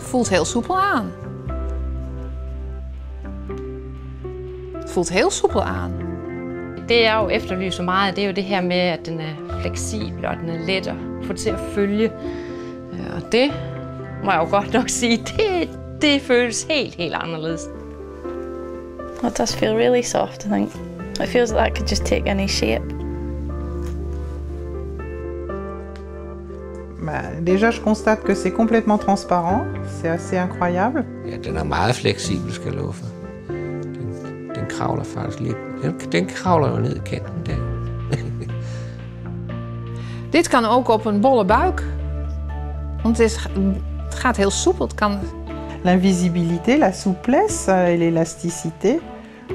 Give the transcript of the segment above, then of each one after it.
voelt heel soepel aan. Het voelt heel soepel aan. Det jeg jo efterlyser meget, det er jo det her med, at den er fleksibel og den er let at få til at følge. Og det må jeg jo godt nok sige, det føles helt anderledes. It does feel really soft, I think. It feels like that could just take any shape. Déjà, je constate que c'est complètement transparent. C'est assez incroyable. Ja, den er meget fleksibel, skal jeg love for. Den kravler faktisk lidt. Den kravler jo ned i kanten der. Dit kan ook op een bolle buik. Want het gaat heel soepel. Het kan... L'invisibilité, la souplesse et l'élasticité.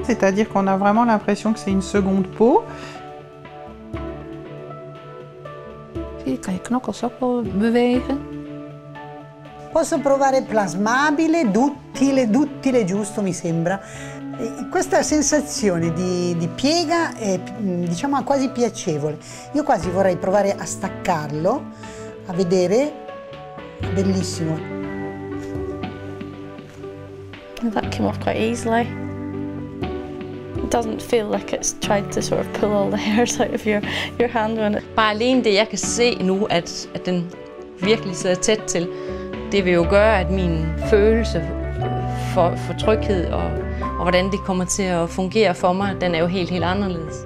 C'est-à-dire qu'on a vraiment l'impression que c'est une seconde peau. Je kan je knokkels ook wel bewegen. Posso provare plasmabile, duttile giusto mi sembra. Questa sensazione di piega è diciamo quasi piacevole. Io quasi vorrei provare a staccarlo, a vedere. Bellissimo. That came off quite easily. It doesn't feel like it's tried to sort of pull all the hairs out of your hand when it... Bare alene det, jeg kan se nu, at den virkelig sidder tæt til, det vil jo gøre, at min følelse for tryghed og hvordan det kommer til at fungere for mig, den er jo helt anderledes.